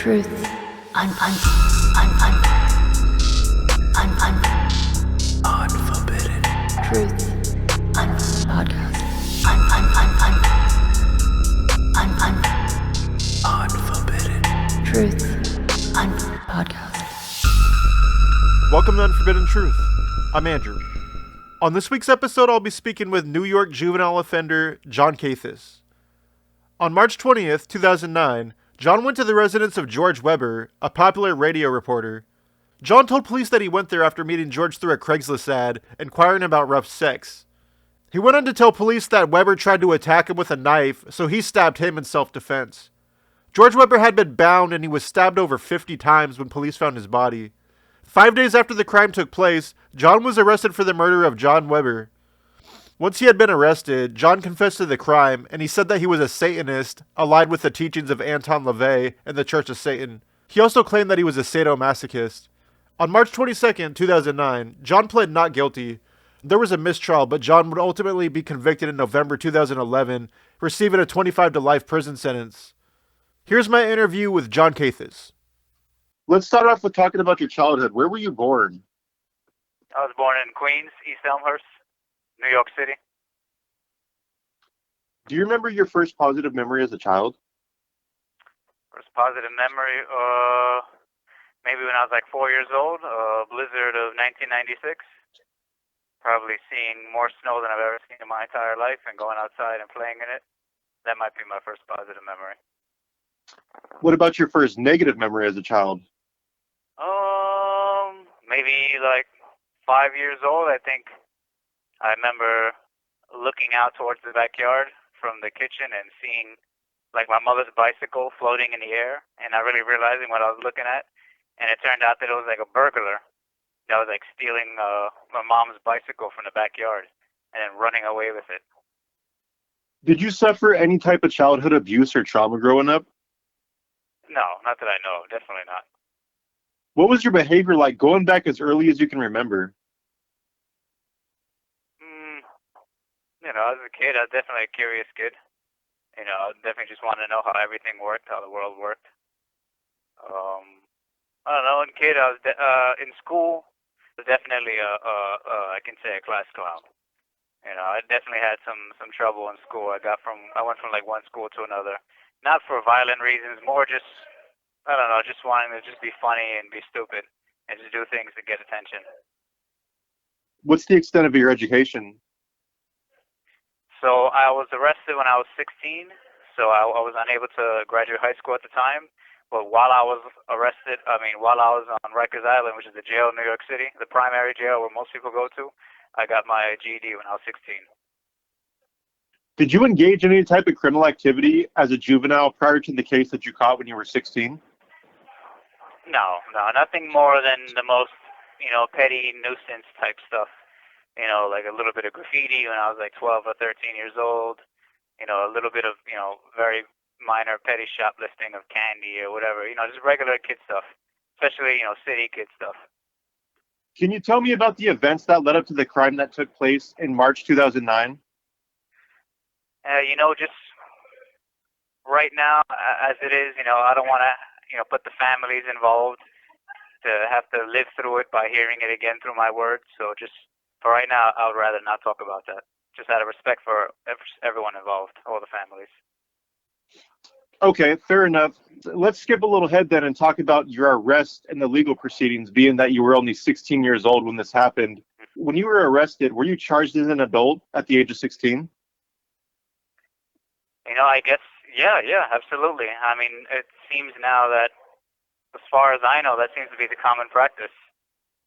Truth. Unforbidden. Truth. Podcast. Unforbidden. Truth. Podcast. Welcome to Unforbidden Truth. I'm Andrew. On this week's episode, I'll be speaking with New York juvenile offender John Katehis. On March 20th, 2009, John went to the residence of George Weber, a popular radio reporter. John told police that he went there after meeting George through a Craigslist ad, inquiring about rough sex. He went on to tell police that Weber tried to attack him with a knife, so he stabbed him in self-defense. George Weber had been bound and he was stabbed over 50 times when police found his body. 5 days after the crime took place, John was arrested for the murder of John Weber. Once he had been arrested, John confessed to the crime, and he said that he was a Satanist, allied with the teachings of Anton LaVey and the Church of Satan. He also claimed that he was a sadomasochist. On March 22, 2009, John pled not guilty. There was a mistrial, but John would ultimately be convicted in November 2011, receiving a 25 to life prison sentence. Here's my interview with John Katehis. Let's start off with talking about your childhood. Where were you born? I was born in Queens, East Elmhurst, New York City. Do you remember your first positive memory as a child? First positive memory, maybe when I was like 4 years old, a blizzard of 1996. Probably seeing more snow than I've ever seen in my entire life and going outside and playing in it. That might be my first positive memory. What about your first negative memory as a child? Maybe like 5 years old, I think. I remember looking out towards the backyard from the kitchen and seeing like my mother's bicycle floating in the air, and not really realizing what I was looking at. And it turned out that it was like a burglar that was like stealing my mom's bicycle from the backyard and then running away with it. Did you suffer any type of childhood abuse or trauma growing up? No, not that I know of. Definitely not. What was your behavior like going back as early as you can remember? As a kid, I was definitely a curious kid. I definitely just wanted to know how everything worked, how the world worked. I don't know. As a kid, I was in school. I was definitely I can say a class clown. I definitely had some trouble in school. I went from like one school to another, not for violent reasons, more just I don't know, just wanting to just be funny and be stupid and just do things to get attention. What's the extent of your education? So I was arrested when I was 16, so I was unable to graduate high school at the time. But while I was while I was on Rikers Island, which is the jail in New York City, the primary jail where most people go to, I got my GED when I was 16. Did you engage in any type of criminal activity as a juvenile prior to the case that you caught when you were 16? No, nothing more than the most, petty nuisance type stuff. Like a little bit of graffiti when I was like 12 or 13 years old. A little bit of, very minor petty shoplifting of candy or whatever. Just regular kid stuff, especially, city kid stuff. Can you tell me about the events that led up to the crime that took place in March 2009? Just right now, as it is, I don't want to, put the families involved to have to live through it by hearing it again through my words. So just for right now, I would rather not talk about that. Just out of respect for everyone involved, all the families. Okay, fair enough. Let's skip a little ahead then and talk about your arrest and the legal proceedings, being that you were only 16 years old when this happened. When you were arrested, were you charged as an adult at the age of 16? I guess, yeah, absolutely. I mean, it seems now that, as far as I know, that seems to be the common practice.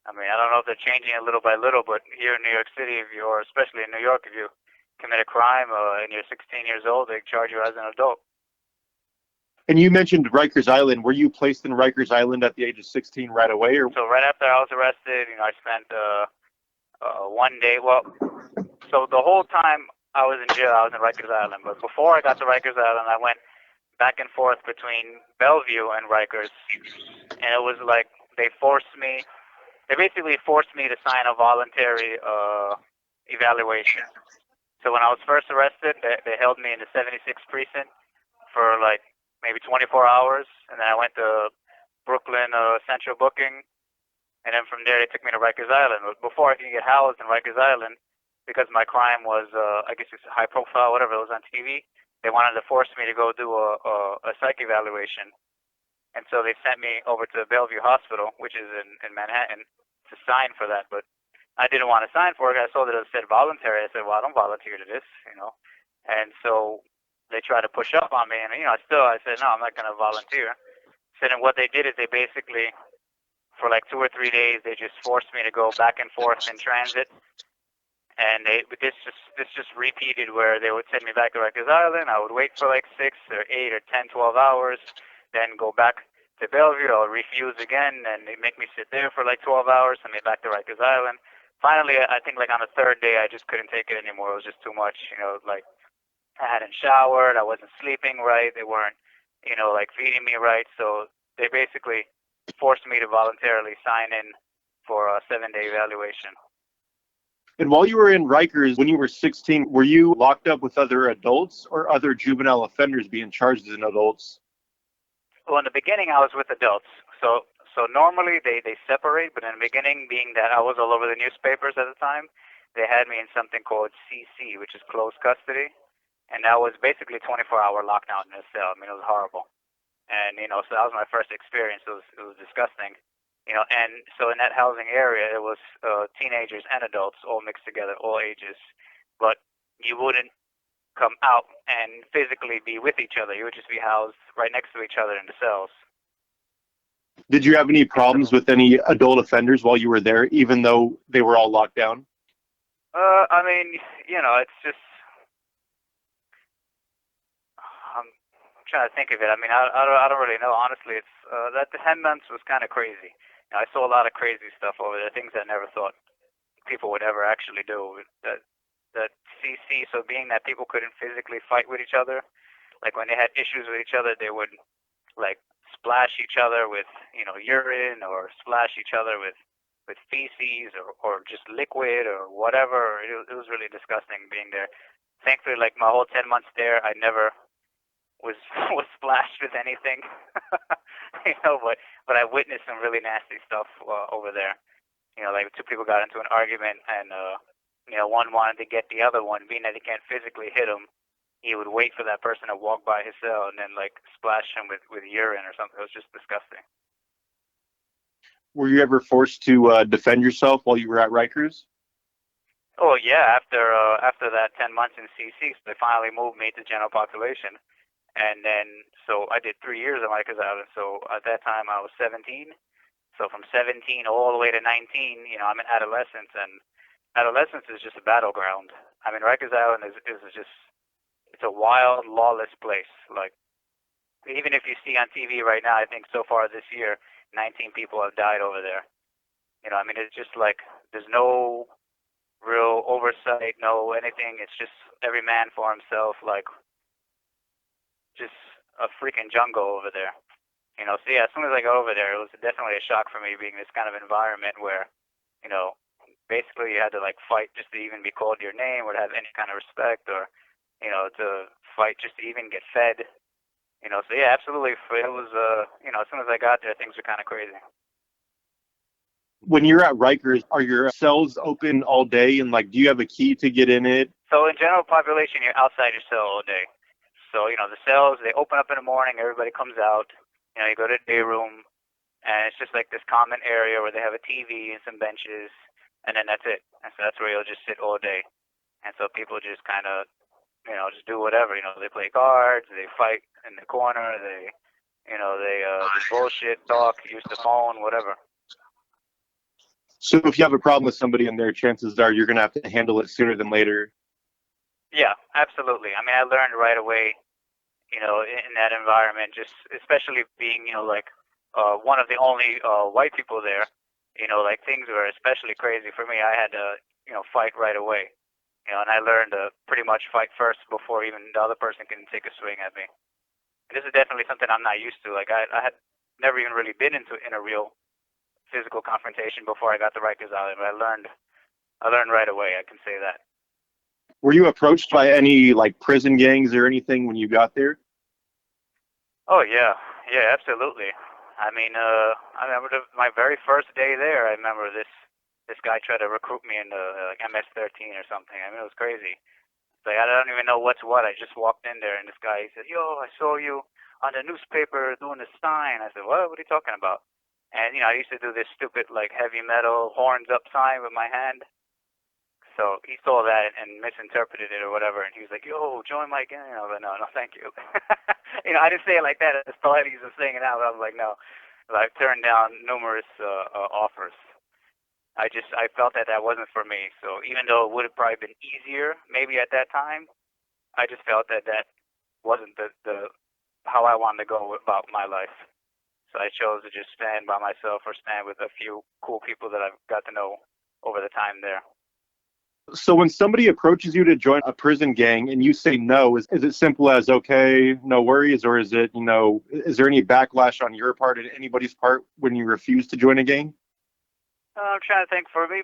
I mean, I don't know if they're changing it little by little, but here in New York City, or especially in New York, if you commit a crime and you're 16 years old, they charge you as an adult. And you mentioned Rikers Island. Were you placed in Rikers Island at the age of 16 right away? Or? So right after I was arrested, I spent 1 day. Well, so the whole time I was in jail, I was in Rikers Island. But before I got to Rikers Island, I went back and forth between Bellevue and Rikers. And it was like they basically forced me to sign a voluntary evaluation. So when I was first arrested, they held me in the 76th precinct for like maybe 24 hours, and then I went to Brooklyn Central Booking, and then from there they took me to Rikers Island. But before I could get housed in Rikers Island, because my crime was, I guess it's high profile, whatever, it was on TV, they wanted to force me to go do a psych evaluation. And so they sent me over to Bellevue Hospital, which is in Manhattan, to sign for that. But I didn't want to sign for it. I saw that it said voluntary. I said, well, I don't volunteer to this, you know. And so they tried to push up on me. And, I said, no, I'm not going to volunteer. So then what they did is they basically, for like 2 or 3 days, they just forced me to go back and forth in transit. And this just repeated where they would send me back to Rikers Island. I would wait for like 6 or 8 or 10, 12 hours, then go back to Bellevue. I'll refuse again, and they make me sit there for like 12 hours, send me back to Rikers Island. Finally, I think like on the third day, I just couldn't take it anymore. It was just too much, like I hadn't showered, I wasn't sleeping right, they weren't, like feeding me right. So they basically forced me to voluntarily sign in for a 7-day evaluation. And while you were in Rikers, when you were 16, were you locked up with other adults or other juvenile offenders being charged as adults? Well, in the beginning, I was with adults. So normally they separate, but in the beginning, being that I was all over the newspapers at the time, they had me in something called CC, which is closed custody. And that was basically 24-hour lockdown in a cell. I mean, it was horrible. And, so that was my first experience. It was disgusting. And so in that housing area, it was teenagers and adults all mixed together, all ages. But you wouldn't come out and physically be with each other. You would just be housed right next to each other in the cells. Did you have any problems with any adult offenders while you were there, even though they were all locked down? I mean, it's just, I'm trying to think of it. I mean, I don't really know. Honestly, it's that the 10 months was kind of crazy. I saw a lot of crazy stuff over there, things I never thought people would ever actually do. That CC, so being that people couldn't physically fight with each other, like when they had issues with each other, they would like splash each other with urine, or splash each other with feces, or just liquid or whatever. It was really disgusting being there. Thankfully, like my whole 10 months there, I never was splashed with anything. But I witnessed some really nasty stuff over there. Like 2 people got into an argument, and one wanted to get the other one, being that he can't physically hit him. He would wait for that person to walk by his cell and then like splash him with urine or something. It was just disgusting. Were you ever forced to defend yourself while you were at Rikers? Oh yeah, after that 10 months in CC, they finally moved me to general population. And then, so I did 3 years at Rikers Island. So at that time I was 17. So from 17 all the way to 19, I'm in adolescence, and adolescence is just a battleground. I mean, Rikers Island is just, it's a wild, lawless place. Like, even if you see on TV right now, I think so far this year, 19 people have died over there. I mean, it's just like, there's no real oversight, no anything. It's just every man for himself, like, just a freaking jungle over there. So yeah, as soon as I got over there, it was definitely a shock for me, being this kind of environment where, basically you had to like fight just to even be called your name, or to have any kind of respect, or, to fight just to even get fed. So yeah, absolutely. It was, as soon as I got there, things were kind of crazy. When you're at Rikers, are your cells open all day, and like, do you have a key to get in it? So in general population, you're outside your cell all day. So, the cells, they open up in the morning, everybody comes out, you go to the day room, and it's just like this common area where they have a TV and some benches, and then that's it. And so that's where you'll just sit all day. And so people just kind of, just do whatever. They play cards, they fight in the corner, they just bullshit, talk, use the phone, whatever. So if you have a problem with somebody in there, chances are you're going to have to handle it sooner than later. Yeah, absolutely. I mean, I learned right away, in that environment, just especially being, one of the only white people there, like things were especially crazy for me. I had to, fight right away, and I learned to pretty much fight first before even the other person can take a swing at me. And this is definitely something I'm not used to. Like I had never even really been in a real physical confrontation before I got to Rikers Island, but I learned right away. I can say that. Were you approached by any like prison gangs or anything when you got there? Oh yeah, absolutely. I mean, I remember my very first day there. I remember this guy tried to recruit me into like MS-13 or something. I mean, it was crazy. It's like I don't even know what's what. I just walked in there, and this guy he said, "Yo, I saw you on the newspaper doing the sign." I said, "What? What are you talking about?" And I used to do this stupid like heavy metal horns up sign with my hand. So he saw that and misinterpreted it or whatever, and he was like, "Yo, join my gang." I was like, "No, no, thank you." I didn't say it like that as politely as saying it out. I was like, "No." But I've turned down numerous offers. I felt that that wasn't for me. So even though it would have probably been easier, maybe at that time, I just felt that that wasn't the how I wanted to go about my life. So I chose to just stand by myself or stand with a few cool people that I've got to know over the time there. So when somebody approaches you to join a prison gang and you say no, is it simple as, okay, no worries, or is it, is there any backlash on your part, and anybody's part, when you refuse to join a gang? I'm trying to think. For me,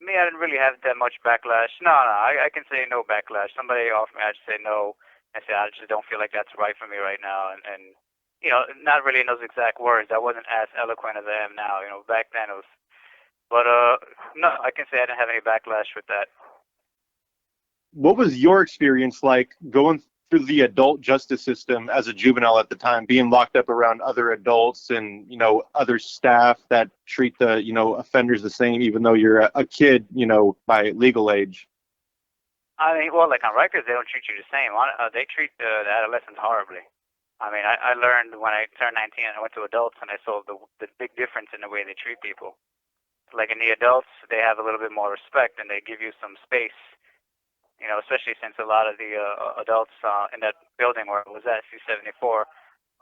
I didn't really have that much backlash. No, no, I can say no backlash. Somebody offered me, I just say no. I say I just don't feel like that's right for me right now, and not really in those exact words. I wasn't as eloquent as I am now. Back then it was. But no, I can say I didn't have any backlash with that. What was your experience like going through the adult justice system as a juvenile at the time, being locked up around other adults and, other staff that treat the, offenders the same, even though you're a kid, by legal age? I mean, well, like on Rikers, they don't treat you the same. They treat the adolescents horribly. I mean, I learned when I turned 19 and I went to adults, and I saw the big difference in the way they treat people. Like in the adults, they have a little bit more respect and they give you some space. Especially since a lot of the adults in that building where it was at C-74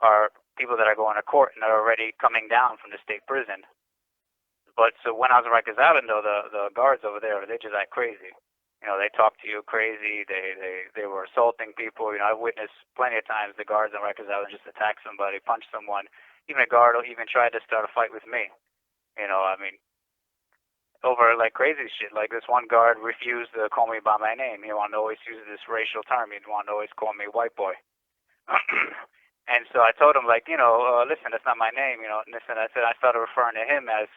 are people that are going to court and are already coming down from the state prison. But so when I was in Rikers Island, though, the guards over there, they just act crazy. They talk to you crazy. They were assaulting people. I've witnessed plenty of times the guards on Rikers Island just attack somebody, punch someone. Even a guard will even try to start a fight with me. I mean, over like crazy shit. Like this one guard refused to call me by my name. He wanted to always use this racial term. He wanted to always call me white boy. And so I told him like, listen, that's not my name. And listen, I said I started referring to him as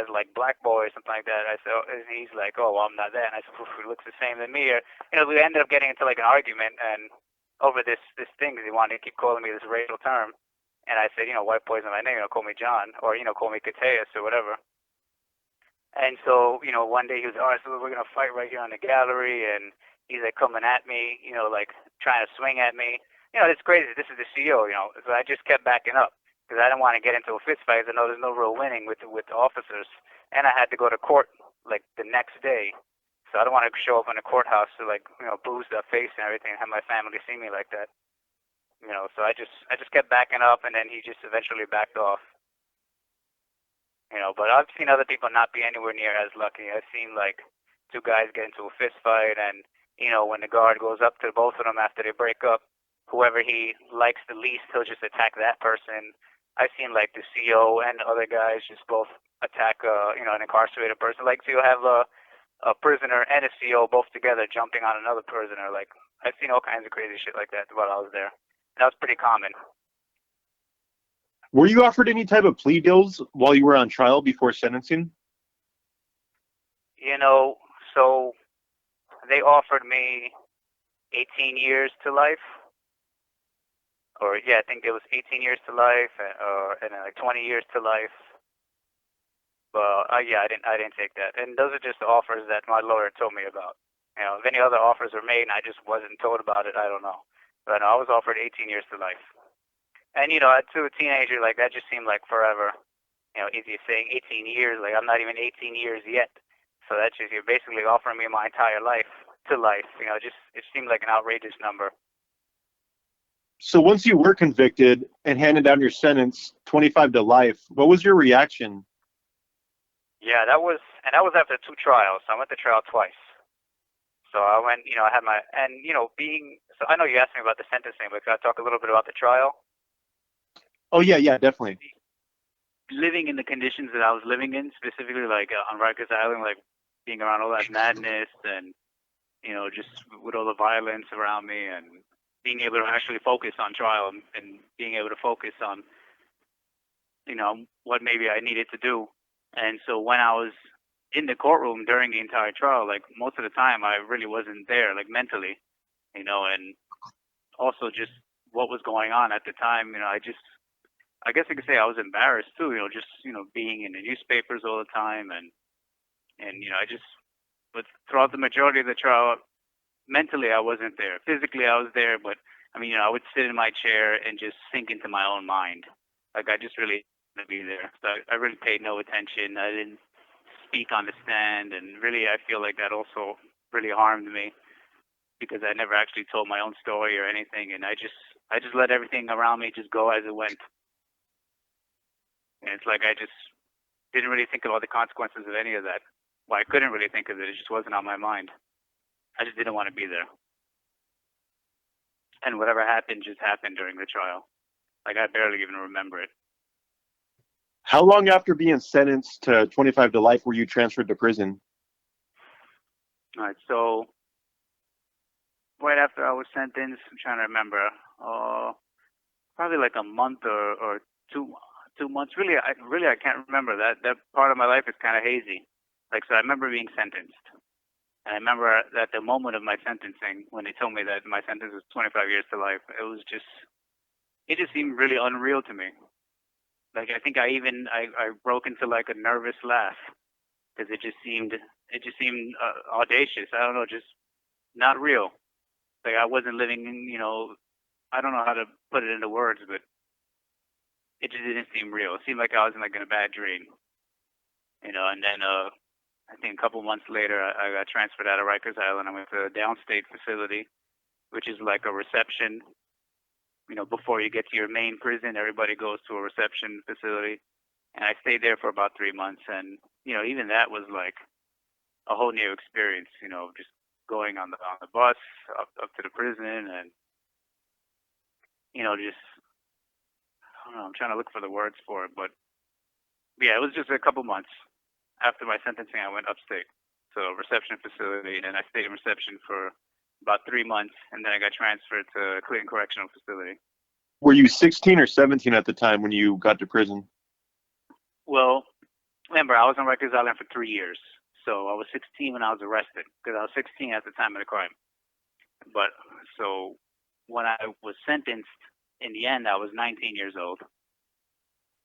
like black boy or something like that. I said, and he's like, oh, well, I'm not that. And I said, he looks the same to me. Or, we ended up getting into like an argument and over this thing because he wanted to keep calling me this racial term. And I said, white boy's not my name. Call me John or call me Katehis or whatever. And so, one day he was, all right, so we're going to fight right here on the gallery. And he's like coming at me, like trying to swing at me. It's crazy. This is the CO, So I just kept backing up because I didn't want to get into a fist fight. I know there's no real winning with the officers. And I had to go to court like the next day. So I don't want to show up in the courthouse to like, bruise their face and everything and have my family see me like that. So I just kept backing up and then he just eventually backed off. But I've seen other people not be anywhere near as lucky. I've seen like two guys get into a fist fight, and when the guard goes up to both of them after they break up, whoever he likes the least, he'll just attack that person. I've seen like the CO and other guys just both attack an incarcerated person. Like so you'll have a prisoner and a CO both together jumping on another prisoner. Like I've seen all kinds of crazy shit like that while I was there. That was pretty common. Were you offered any type of plea deals while you were on trial before sentencing? So they offered me 18 years to life, or yeah, I think it was 18 years to life, and then like 20 years to life. But yeah, I didn't take that. And those are just the offers that my lawyer told me about. If any other offers were made and I just wasn't told about it, I don't know. But I was offered 18 years to life. And to a teenager, like that just seemed like forever. Easy saying 18 years, like I'm not even 18 years yet. So that's just you're basically offering me my entire life to life. It seemed like an outrageous number. So once you were convicted and handed down your sentence, 25 to life, what was your reaction? Yeah, that was after two trials. So I went to trial twice. So I went, I had my, and so I know you asked me about the sentencing, but can I talk a little bit about the trial? Oh yeah, definitely. Living in the conditions that I was living in, specifically like on Rikers Island, like being around all that madness and just with all the violence around me and being able to actually focus on trial and being able to focus on, what maybe I needed to do. And so when I was in the courtroom during the entire trial, like most of the time I really wasn't there, like mentally, and also just what was going on at the time, I guess I could say I was embarrassed too, just, being in the newspapers all the time and but throughout the majority of the trial, mentally I wasn't there. Physically I was there, but I would sit in my chair and just sink into my own mind. Like I just really to be there. So I really paid no attention. I didn't speak on the stand, and really I feel like that also really harmed me because I never actually told my own story or anything, and I just let everything around me just go as it went. And it's like I just didn't really think about the consequences of any of that. Well, I couldn't really think of it. It just wasn't on my mind. I just didn't want to be there. And whatever happened just happened during the trial. Like I barely even remember it. How long after being sentenced to 25 to life were you transferred to prison? All right, so right after I was sentenced, I'm trying to remember, probably like a month or 2 months. Really, I can't remember. That part of my life is kind of hazy. Like, so I remember being sentenced. And I remember at the moment of my sentencing, when they told me that my sentence was 25 years to life, it just seemed really unreal to me. Like, I think I broke into like a nervous laugh because it just seemed audacious. I don't know, just not real. Like I wasn't living in, I don't know how to put it into words, but it just didn't seem real. It seemed like I was in a bad dream, and then I think a couple months later, I got transferred out of Rikers Island. I went to a downstate facility, which is like a reception. Before you get to your main prison, everybody goes to a reception facility. And I stayed there for about 3 months. And, even that was like a whole new experience, just going on the bus up to the prison and, just, I don't know, I'm trying to look for the words for it. But, yeah, it was just a couple months. After my sentencing, I went upstate to a reception facility, and then I stayed in reception for about 3 months, and then I got transferred to Clinton Correctional Facility. Were you 16 or 17 at the time when you got to prison? Well, remember, I was on Rikers Island for 3 years, so I was 16 when I was arrested, because I was 16 at the time of the crime. But, so, when I was sentenced, in the end, I was 19 years old.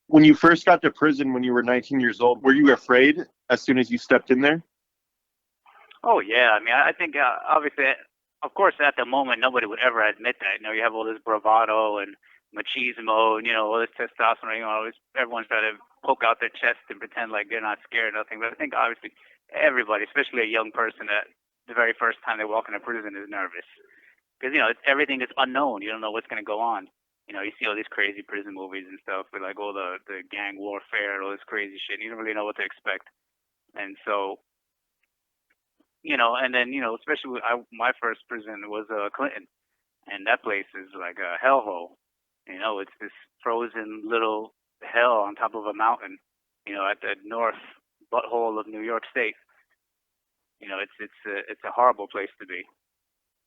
When you first got to prison when you were 19 years old, were you afraid as soon as you stepped in there? Oh, yeah. I think, obviously, of course, at the moment, nobody would ever admit that. You have all this bravado and machismo and, all this testosterone. Everyone's trying to poke out their chest and pretend like they're not scared or nothing. But I think, obviously, everybody, especially a young person, that the very first time they walk into prison is nervous. Because, everything is unknown. You don't know what's going to go on. You see all these crazy prison movies and stuff with all the gang warfare and all this crazy shit. You don't really know what to expect. And so, and then, especially my first prison was Clinton. And that place is like a hellhole. It's this frozen little hell on top of a mountain, at the north butthole of New York State. It's a horrible place to be.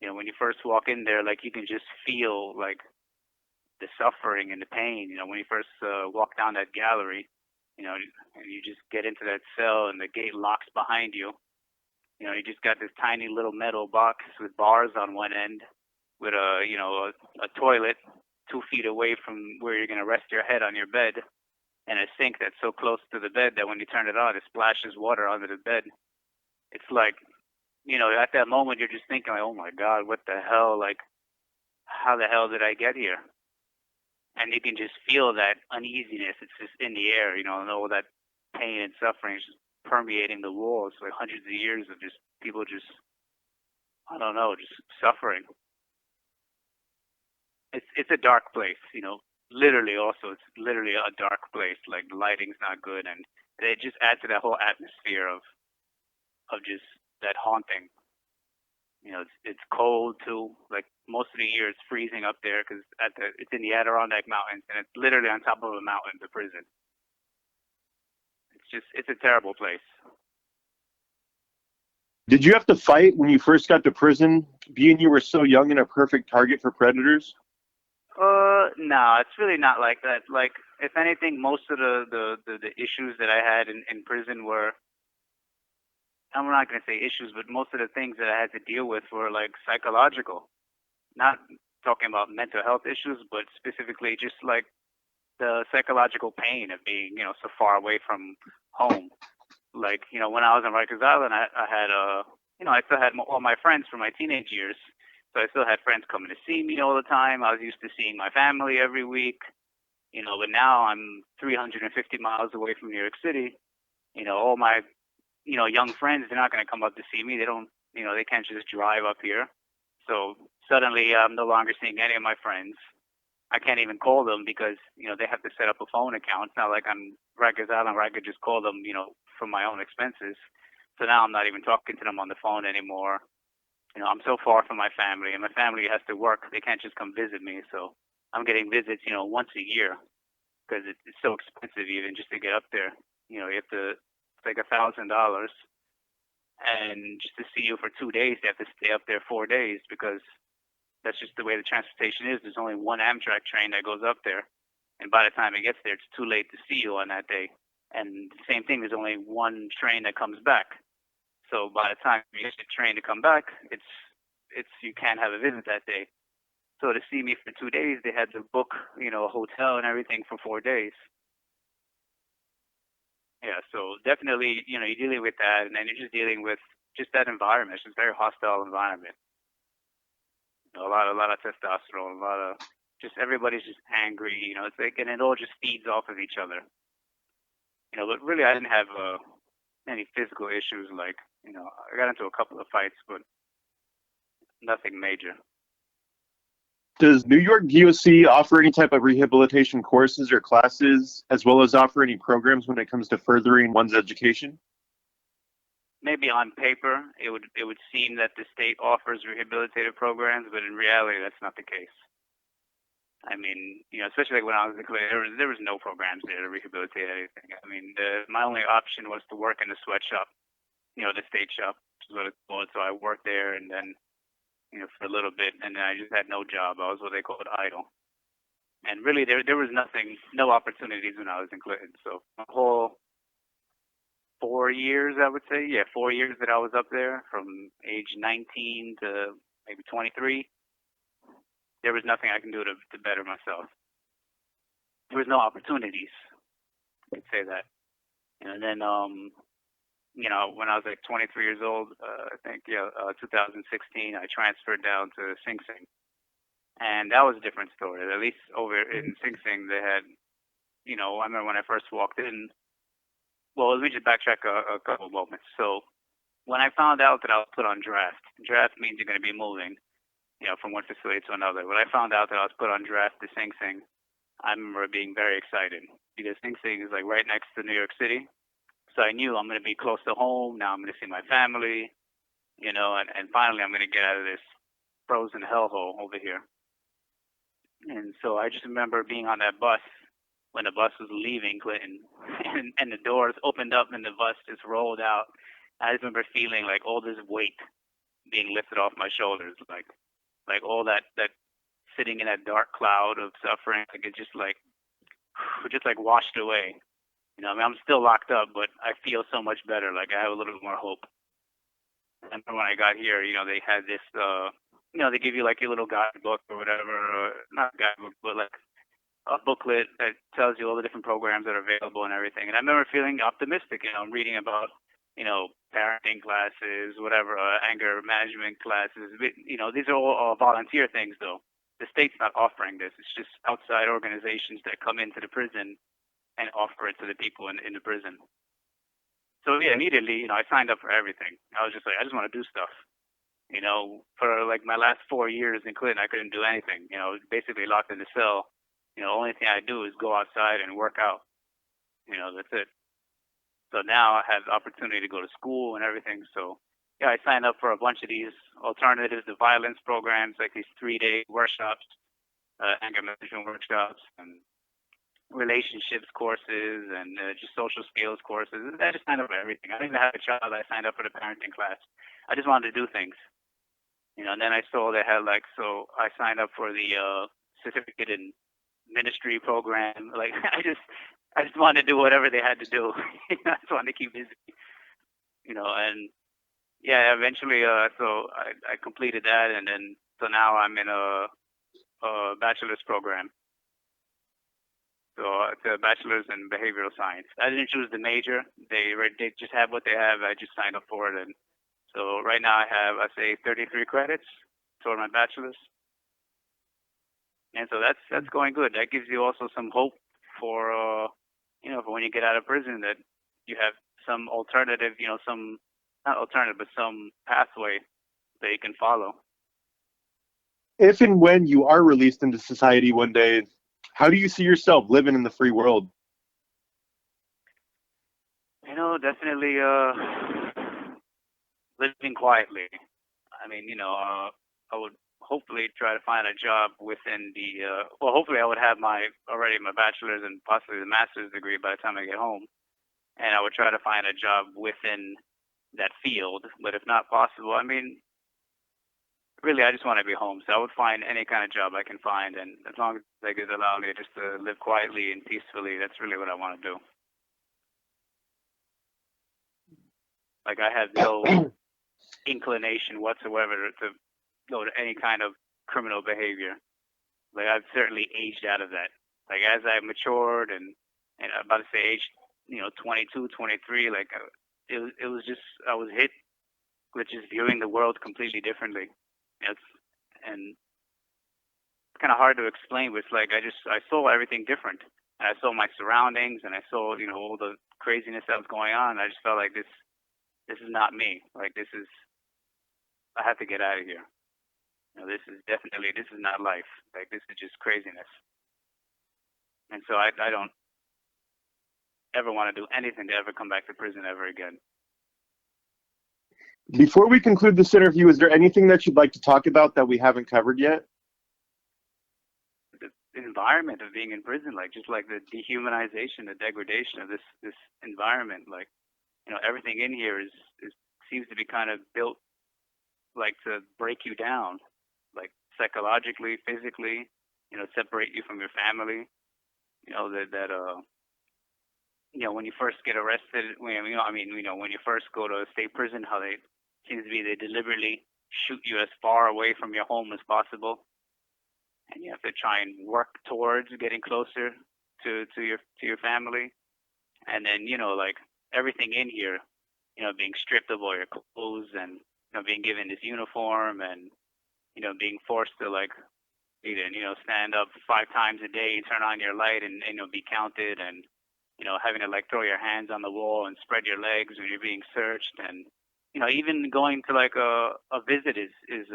When you first walk in there, you can just feel the suffering and the pain, when you first walk down that gallery, and you just get into that cell and the gate locks behind you. You just got this tiny little metal box with bars on one end with a toilet 2 feet away from where you're going to rest your head on your bed and a sink that's so close to the bed that when you turn it on, it splashes water onto the bed. It's like, at that moment, you're just thinking, oh my God, what the hell? How the hell did I get here? And you can just feel that uneasiness. It's just in the air, and all that pain and suffering is just permeating the walls, hundreds of years of just people just, I don't know, just suffering. It's a dark place, literally also, it's literally a dark place. The lighting's not good, and it just adds to that whole atmosphere of just that haunting. It's cold too. Most of the year, it's freezing up there because it's in the Adirondack Mountains, and it's literally on top of a mountain, the prison. It's a terrible place. Did you have to fight when you first got to prison being you were so young and a perfect target for predators? No, it's really not like that. Like, if anything, most of the issues that I had in prison were, I'm not going to say issues, but most of the things that I had to deal with were like psychological. Not talking about mental health issues, but specifically just like the psychological pain of being, so far away from home. Like, when I was on Rikers Island, I had, I still had all my friends from my teenage years. So I still had friends coming to see me all the time. I was used to seeing my family every week, but now I'm 350 miles away from New York City. All my, young friends, they're not going to come up to see me. They don't, they can't just drive up here. So suddenly I'm no longer seeing any of my friends. I can't even call them because, they have to set up a phone account. It's not like on Rikers Island where I could just call them, from my own expenses. So now I'm not even talking to them on the phone anymore. I'm so far from my family, and my family has to work. They can't just come visit me. So I'm getting visits, once a year because it's so expensive even just to get up there. You have to, it's like $1,000. And just to see you for 2 days, they have to stay up there 4 days because that's just the way the transportation is. There's only one Amtrak train that goes up there. And by the time it gets there, it's too late to see you on that day. And the same thing, there's only one train that comes back. So by the time you get the train to come back, it's you can't have a visit that day. So to see me for 2 days, they had to book, a hotel and everything for 4 days. Yeah, so definitely, you're dealing with that, and then you're just dealing with just that environment. It's just a very hostile environment. A lot of testosterone, a lot of just everybody's just angry. It's like, and it all just feeds off of each other. But really, I didn't have any physical issues. Like, I got into a couple of fights, but nothing major. Does New York DOC offer any type of rehabilitation courses or classes, as well as offer any programs when it comes to furthering one's education? Maybe on paper, it would seem that the state offers rehabilitative programs, but in reality, that's not the case. I mean, especially like when I was in Cleveland, there was no programs there to rehabilitate anything. I mean, my only option was to work in the sweatshop, the state shop, which is what it's called. So I worked there, and then, for a little bit, and then I just had no job. I was what they called idle. And really, there was nothing, no opportunities when I was in Clinton. So the whole 4 years, I would say, 4 years that I was up there, from age 19 to maybe 23, there was nothing I can do to better myself. There was no opportunities. I'd say that. And then, when I was like 23 years old, I think, 2016, I transferred down to Sing Sing. And that was a different story. At least over in Sing Sing, they had, I remember when I first walked in, well, let me just backtrack a couple of moments. So when I found out that I was put on draft means you're going to be moving, from one facility to another. When I found out that I was put on draft to Sing Sing, I remember being very excited because Sing Sing is like right next to New York City. So I knew I'm going to be close to home. Now I'm going to see my family, and finally I'm going to get out of this frozen hellhole over here. And so I just remember being on that bus when the bus was leaving Clinton, and the doors opened up and the bus just rolled out. I just remember feeling like all this weight being lifted off my shoulders, like all that sitting in that dark cloud of suffering, like it just like washed away. I mean, I'm still locked up, but I feel so much better. Like I have a little more hope. I remember when I got here, they had this, they give you like your little guidebook or whatever, not guidebook, but like a booklet that tells you all the different programs that are available and everything. And I remember feeling optimistic, I'm reading about, parenting classes, whatever, anger management classes. These are all volunteer things, though. The state's not offering this. It's just outside organizations that come into the prison and offer it to the people in the prison. So yeah, immediately, I signed up for everything. I was just like, I just want to do stuff. For like my last 4 years in Clinton, I couldn't do anything. Basically locked in the cell. The only thing I do is go outside and work out. That's it. So now I have the opportunity to go to school and everything. So yeah, I signed up for a bunch of these alternatives to violence programs, like these 3-day workshops, anger management workshops, and relationships courses, and just social skills courses. I just signed up for everything. I didn't even have a child. I signed up for the parenting class. I just wanted to do things. And then I saw they had so I signed up for the certificate in ministry program. Like I just wanted to do whatever they had to do. I just wanted to keep busy, and yeah, eventually, so I completed that, and then so now I'm in a bachelor's program. So it's a bachelor's in behavioral science. I didn't choose the major. They just have what they have. I just signed up for it, and so right now I have, I say, 33 credits toward my bachelor's, and so that's going good. That gives you also some hope for for when you get out of prison, that you have some alternative, some not alternative, but some pathway that you can follow. If and when you are released into society one day, how do you see yourself living in the free world? Definitely living quietly. I mean, I would hopefully try to find a job within the. Well, hopefully I would have already my bachelor's and possibly the master's degree by the time I get home, and I would try to find a job within that field. But if not possible, I mean, really, I just want to be home. So I would find any kind of job I can find, and as long as they could allow me just to live quietly and peacefully, that's really what I want to do. Like, I have no inclination whatsoever to go to any kind of criminal behavior. Like, I've certainly aged out of that. Like, as I've matured and I'm about to say age, 22, 23, like, it was just, I was hit with just viewing the world completely differently. And it's kind of hard to explain, but it's like I saw everything different. And I saw my surroundings, and I saw, all the craziness that was going on. I just felt like this is not me. Like, I have to get out of here. This is not life. Like, this is just craziness. And so I don't ever want to do anything to ever come back to prison ever again. Before we conclude this interview, is there anything that you'd like to talk about that we haven't covered yet? The environment of being in prison, just like the dehumanization, the degradation of this environment. Like, everything in here is seems to be kind of built like to break you down, like psychologically, physically, separate you from your family. When you first get arrested, when you first go to a state prison, how they deliberately shoot you as far away from your home as possible, and you have to try and work towards getting closer to your family. And then like everything in here, being stripped of all your clothes, and being given this uniform, and being forced to either stand up 5 times a day, turn on your light, and be counted, and having to throw your hands on the wall and spread your legs when you're being searched, and even going to a visit is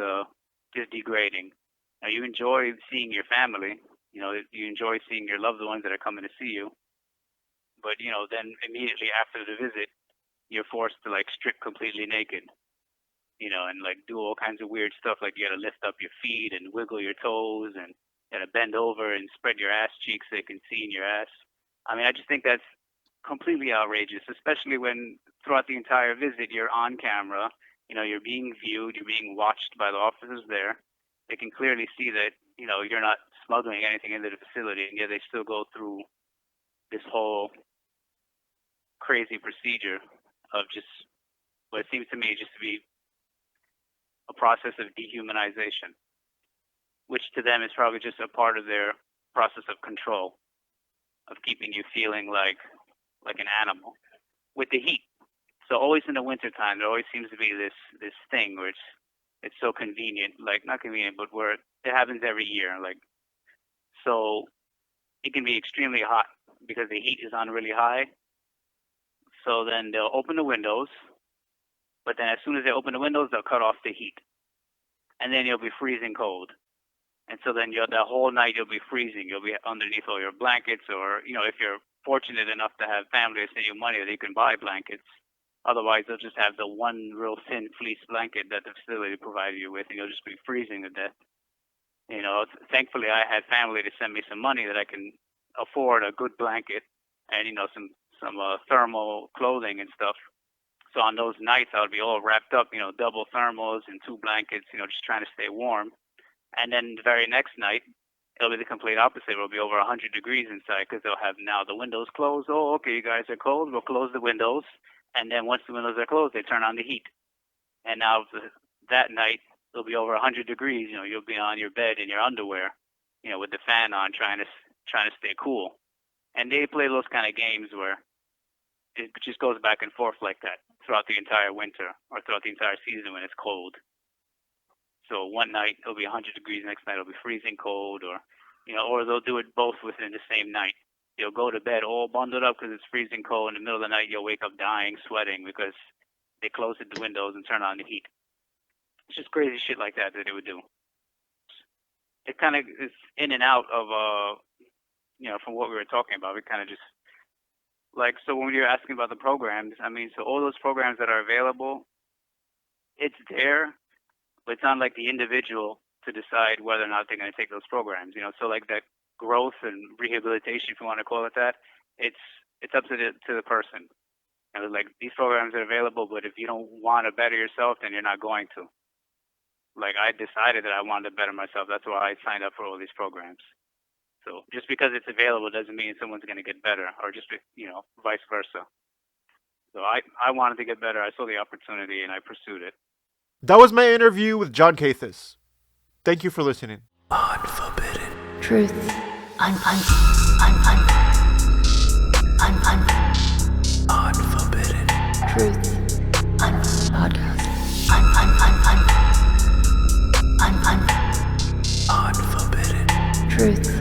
degrading. Now, you enjoy seeing your family, you enjoy seeing your loved ones that are coming to see you, but then immediately after the visit, you're forced to strip completely naked, and do all kinds of weird stuff, like you gotta lift up your feet and wiggle your toes, and you gotta bend over and spread your ass cheeks so they can see in your ass. I mean, I just think that's completely outrageous, especially when throughout the entire visit you're on camera, you're being viewed, you're being watched by the officers there. They can clearly see that, you're not smuggling anything into the facility, and yet they still go through this whole crazy procedure of just what it seems to me just to be a process of dehumanization, which to them is probably just a part of their process of control, of keeping you feeling like an animal with the heat. So always in the wintertime, there always seems to be this thing where it's so convenient, not convenient, but where it happens every year. So it can be extremely hot because the heat is on really high. So then they'll open the windows, but then as soon as they open the windows, they'll cut off the heat, and then you'll be freezing cold. And so then that whole night you'll be freezing. You'll be underneath all your blankets, or if you're fortunate enough to have family to send you money, they can buy blankets. Otherwise, they'll just have the one real thin fleece blanket that the facility provided you with, and you'll just be freezing to death. Thankfully, I had family to send me some money that I can afford a good blanket and some thermal clothing and stuff. So on those nights, I would be all wrapped up, double thermals and 2 blankets, just trying to stay warm. And then the very next night, it'll be the complete opposite. It'll be over 100 degrees inside because they'll have now the windows closed. Oh, okay, you guys are cold. We'll close the windows. And then once the windows are closed, they turn on the heat. And now that night, it'll be over 100 degrees. You'll be on your bed in your underwear, with the fan on, trying to stay cool. And they play those kind of games where it just goes back and forth like that throughout the entire winter or throughout the entire season when it's cold. So one night it'll be 100 degrees, next night it'll be freezing cold, or they'll do it both within the same night. You'll go to bed all bundled up because it's freezing cold. In the middle of the night, you'll wake up dying, sweating because they closed the windows and turned on the heat. It's just crazy shit like that they would do. It kind of is in and out of, from what we were talking about. We kind of just, so when you're asking about the programs, so all those programs that are available, it's there, but it's on the individual to decide whether or not they're going to take those programs. So that growth and rehabilitation, if you want to call it that, it's up to the person. These programs are available, but if you don't want to better yourself, then you're not going to. I decided that I wanted to better myself. That's why I signed up for all these programs. So just because it's available doesn't mean someone's going to get better, or just, vice versa. So I wanted to get better. I saw the opportunity and I pursued it. That was my interview with John Katehis. Thank you for listening. Unforbidden. Truth. Unforbidden. Truth. Podcast. Unforbidden. Truth.